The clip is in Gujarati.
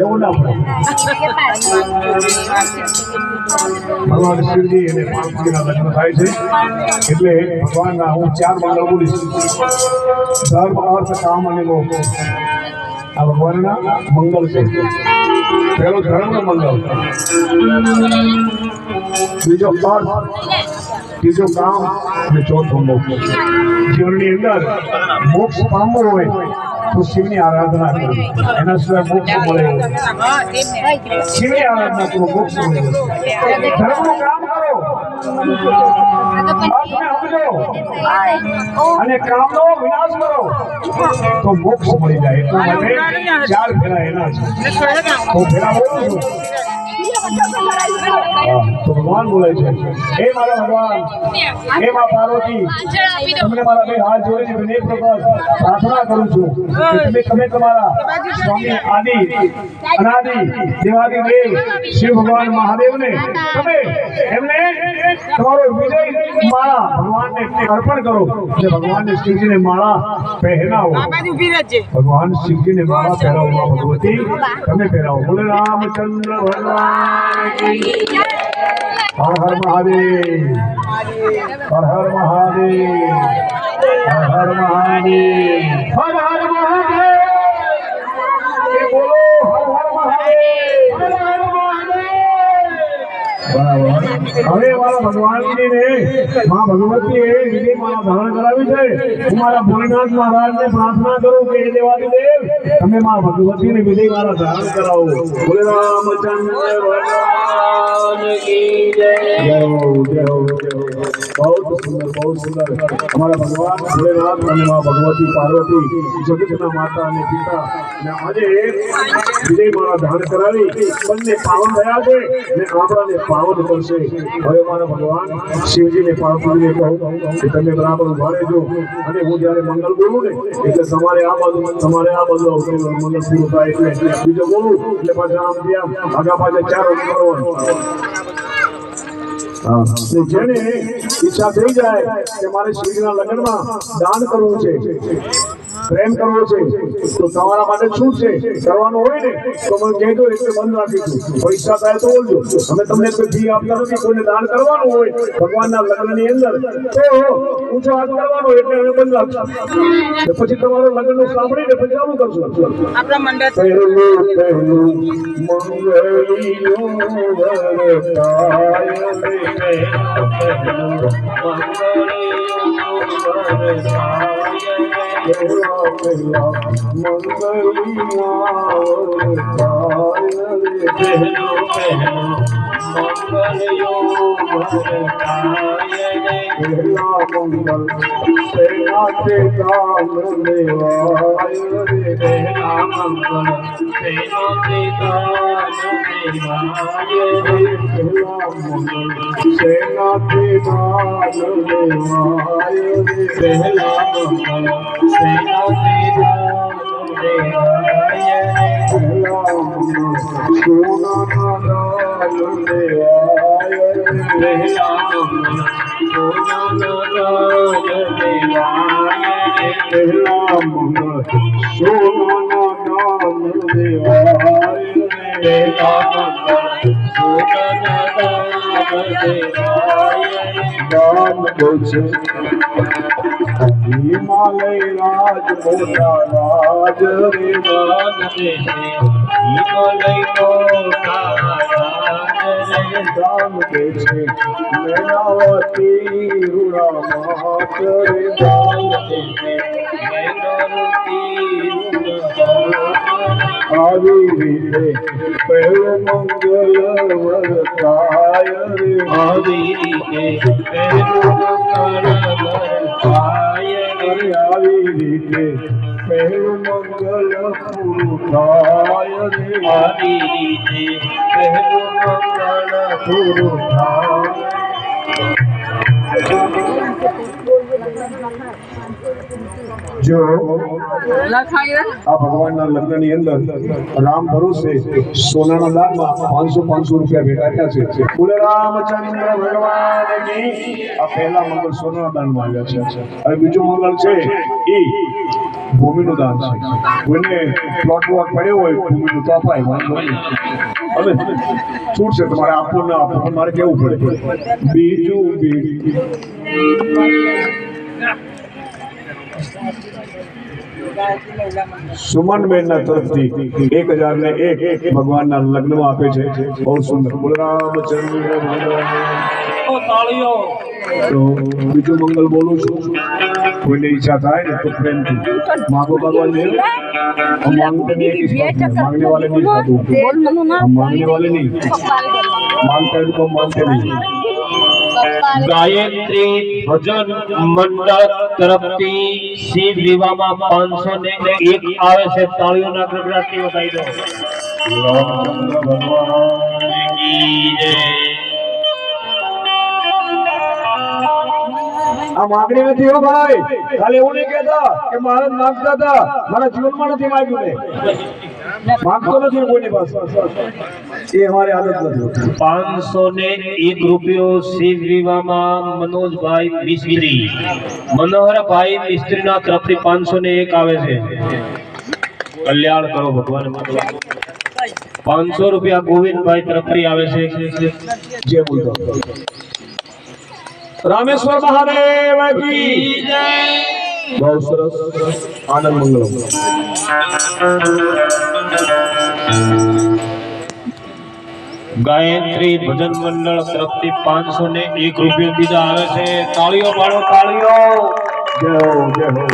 એવું ના પડે ભગવાન શિવજી અને પાર્વતીના લગ્ન થાય છે એટલે ભગવાનના હું 4 મંગળ બોલીશ ધર્મ અર્થ કામ અને મોક્ષ આ ભગવાનના મંગળ છે પહેલો ધર્મનો મંગળ બીજો અર્થ ત્રીજો કામ અને ચોથો મોક્ષ જીવનની અંદર મોક્ષ પામવો હોય તો શિવની આરાધના કરો એના સિવાય મોક્ષ મળે શિવની આરાધના કરો મોક્ષ મળે ધર્મનું કામ કરો અને કામનો વિનાશ કરો તો મોક્ષ મળી જાય એટલા માટે 4 ફેરા એના છે તો ફેરા બોલો તો ભગવાન બોલે છે હે મારા ભગવાન હે મા પાર્વતી તમને મારા બે હાથ જોડીને વિનય પ્રકાર પ્રાર્થના કરું છું કે તમે તમારા સ્વામી આદિ અનાદિ દેવાદિ દેવ શિવ ભગવાન મહાદેવને તમે એમને તમારો વિજય માળા ભગવાનને અર્પણ કરો અને ભગવાનને શિવજીને માળા પહેરાવો ભગવાન શિવજીને માળા પહેરાવો ભગવતી તમે પહેરાવો બોલે રામચંદ્ર ભગવાન કી જય હર હર મહાદેવ હર હર મહાદેવ હર હર મહાદેવ હર હર મહાદેવ એ બોલો હર હર મહાદેવ હર હર મહાદેવ બરાબર હવે મારા ભગવાનજીને માં ભગવતીએ વિજય માળા ધારણ કરાવી છે હું મારા ભોલેનાથ મહારાજને પ્રાર્થના કરું કે હે દેવાદિદેવ તમે માં ભગવતીને વિજય માળા ધારણ કરાવો બોલે રામચંદ્ર ભગવાન की जय जय बहुत सुंदर हमारा भगवान भोलेनाथ અને માં ભગવતી પાર્વતી જગતના માતા અને પિતા ને આજે વિજય માળા ધારણ કરાવી બંને પાવન થયા છે ને આપણાને પાવન કરશે હવે મારા ભગવાન શિવજીને પાર્વતીને કહું કે તમે બરાબર ઉભા રહેજો અને હું જ્યારે મંગળ બોલું ને એટલે તમારે આ બાજુ મંગળ પૂરું થાય એટલે બીજો બોલું એટલે પાછા આમ આગા પાછા 4 કરવાનું જેને ઈચ્છા થઈ જાય કે મારે શિવજીના લગ્નમાં દાન કરવું છે પ્રેમ કરવો છે તો તમારા માટે છૂટ છે કરવાનું હોય ને તો મને કહેજો એટલે બંધ રાખીશું પૈસા થાય તો બોલજો અમે તમને કોઈ ફી આપતા નથી કોઈને દાન કરવાનું હોય ભગવાનના લગ્નની અંદર તો ઊંચો હાથ કરવાનો એટલે અમે બંધ રાખશું પછી તમારો લગ્નનું સાંભળીને પછી ચાલુ કરશું આપણા મંડળ પહેલું हिमालय राज मोटा राज रे राज देशे हिमालय मोटा राज रे दान देशे मेनावती रुड़ा मात रे दान देशे मेनावती આવી રીતે પહેલો મંગલ વરતાય રે આવી રીતે પહેલો મંગળ વરતાય રે આવી રીતે પહેલો મંગલ પૂરું થાય રે આવી રીતે પહેલો મંગળ પૂરું થાય जो आ भगवान लग्न अंदर राम भरोसे सोना दान में 500 रुपया भेटा छे बोले रामचंद्र भगवान की आ पहला मंगल सोना दान में आव्या छे। बीजो मंगल छे ई ભૂમિનું દાન છે. કોઈને પ્લોટ વોટ પડ્યો હોય ભૂમિનું તો અપાય, વાંધો નહીં. હવે છૂટ છે, તમારે આપવું ના આપવું પણ મારે કેવું પડે. બીજું સુમનબેનના તરફથી 1001 ભગવાનના લગ્નમાં આપે છે. બહુ સુંદર. બલરામચંદ્ર તો બીજું મંગલ બોલું છું. કોઈને ઈચ્છા થાય ને તો પ્રેમથી માગો ભગવાન દેવ. हम मांगते नहीं, मांगने वाले नहीं साधु, हम मांगने वाले नहीं, मांगते हैं तो मांगते नहीं. ગાયત્રી ભજન મંડળ તરફથી શિવ વિવાહમાં 501 આવે છે. તાળીઓના ગગડાટથી વધાઈ દો. રામચંદ્ર ભગવાન કી જય. આ માગણી નથી હો ભાઈ. ખાલી એવું નહીં કહેતા કે મારે માંગતા હતા, મારા જીવનમાં નથી માંગ્યું. ને માંગતો નથી કોઈની પાસે, એ અમારી આદત નથી. 501 રૂપિયો શિવ વિવાહમાં મનોજભાઈ મિસ્ત્રી, મનોહરભાઈ મિસ્ત્રીના તરફથી 501 આવે છે. કલ્યાણ કરો ભગવાન. 500 રૂપિયા ગોવિંદભાઈ તરફથી આવે છે. જે બોલતો રામેશ્વર મહાદેવ કી જય. બહુ સરસ. આનંદ મંગલમ. ગાયત્રી ભજન મંડળ તરફથી 501 રૂપિયા બીજા આવે છે. તાળીઓ પાડો, તાળીઓ. જય હો, જય હો.